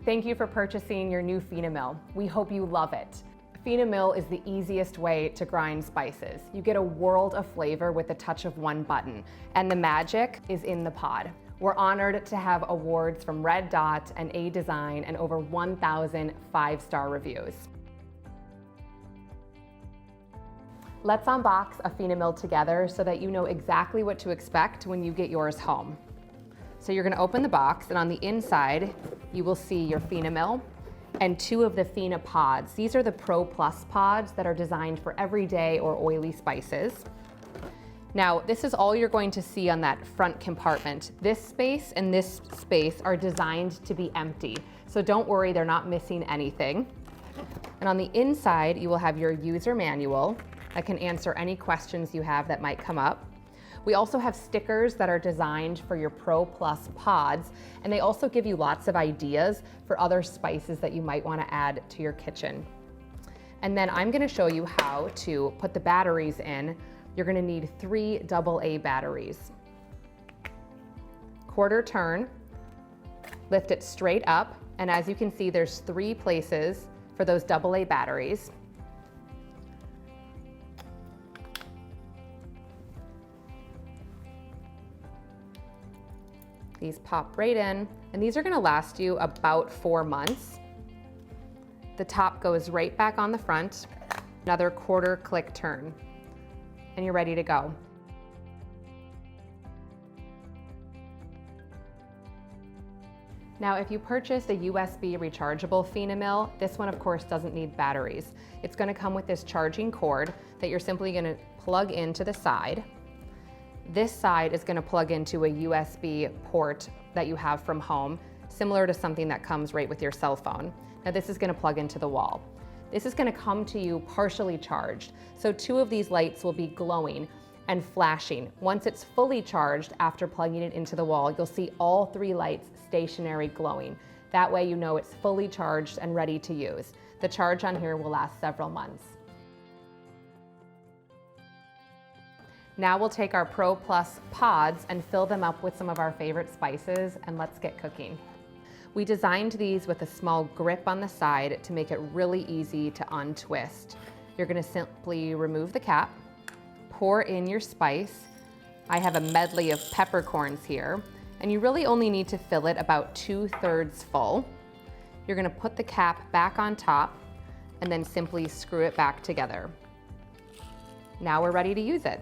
Thank you for purchasing your new FinaMill. We hope you love it. FinaMill is the easiest way to grind spices. You get a world of flavor with the touch of one button, and the magic is in the pod. We're honored to have awards from Red Dot and A Design and over 1,000 5-star reviews. Let's unbox a FinaMill together so that you know exactly what to expect when you get yours home. So you're gonna open the box, and on the inside, you will see your FinaMill and 2 of the FinaPods. These are the Pro Plus pods that are designed for everyday or oily spices. Now, this is all you're going to see on that front compartment. This space and this space are designed to be empty, so don't worry, they're not missing anything. And on the inside, you will have your user manual that can answer any questions you have that might come up. We also have stickers that are designed for your Pro Plus pods, and they also give you lots of ideas for other spices that you might want to add to your kitchen. And then I'm going to show you how to put the batteries in. You're going to need 3 AA batteries. Quarter turn, lift it straight up, and as you can see, there's 3 places for those AA batteries. These pop right in, and these are gonna last you about 4 months. The top goes right back on the front, another quarter click turn, and you're ready to go. Now, if you purchase a USB rechargeable FinaMill, this one of course doesn't need batteries. It's gonna come with this charging cord that you're simply gonna plug into the side. This side is going to plug into a USB port that you have from home, similar to something that comes right with your cell phone. Now this is going to plug into the wall. This is going to come to you partially charged. So 2 of these lights will be glowing and flashing. Once it's fully charged after plugging it into the wall, you'll see all 3 lights stationary glowing. That way you know it's fully charged and ready to use. The charge on here will last several months. Now we'll take our Pro Plus pods and fill them up with some of our favorite spices, and let's get cooking. We designed these with a small grip on the side to make it really easy to untwist. You're gonna simply remove the cap, pour in your spice. I have a medley of peppercorns here, and you really only need to fill it about 2/3 full. You're gonna put the cap back on top and then simply screw it back together. Now we're ready to use it.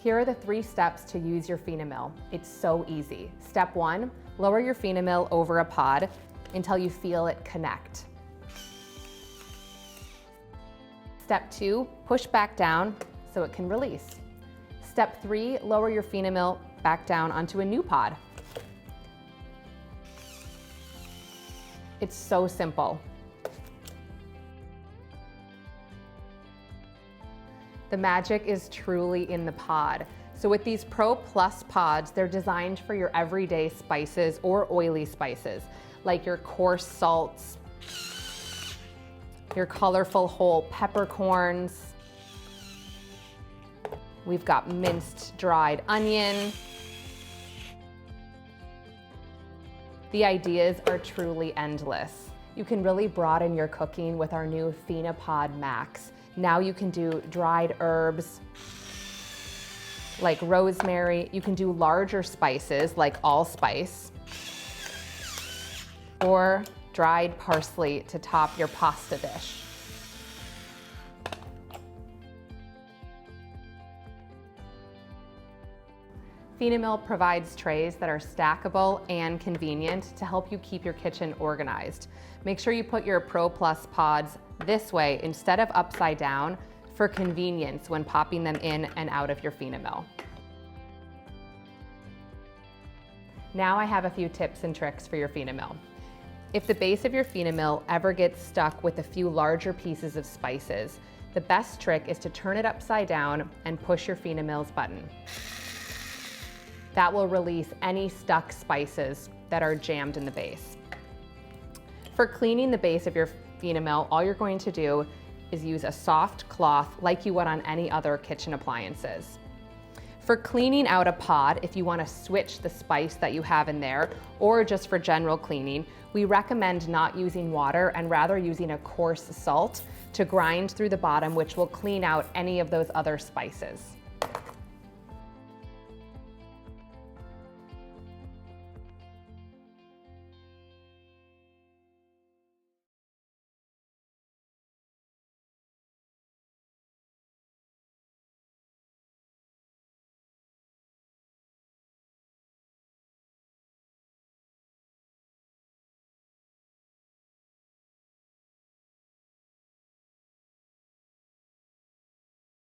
Here are the 3 steps to use your FinaMill. It's so easy. Step 1, lower your FinaMill over a pod until you feel it connect. Step 2, push back down so it can release. Step 3, lower your FinaMill back down onto a new pod. It's so simple. The magic is truly in the pod. So with these Pro Plus pods, they're designed for your everyday spices or oily spices, like your coarse salts, your colorful whole peppercorns. We've got minced dried onion. The ideas are truly endless. You can really broaden your cooking with our new FinaPod Max. Now you can do dried herbs like rosemary. You can do larger spices like allspice, or dried parsley to top your pasta dish. FinaMill provides trays that are stackable and convenient to help you keep your kitchen organized. Make sure you put your Pro Plus pods this way instead of upside down for convenience when popping them in and out of your FinaMill. Now I have a few tips and tricks for your FinaMill. If the base of your FinaMill ever gets stuck with a few larger pieces of spices, the best trick is to turn it upside down and push your FinaMill's button. That will release any stuck spices that are jammed in the base. For cleaning the base of your FinaMill, all you're going to do is use a soft cloth like you would on any other kitchen appliances. For cleaning out a pod, if you want to switch the spice that you have in there, or just for general cleaning, we recommend not using water and rather using a coarse salt to grind through the bottom, which will clean out any of those other spices.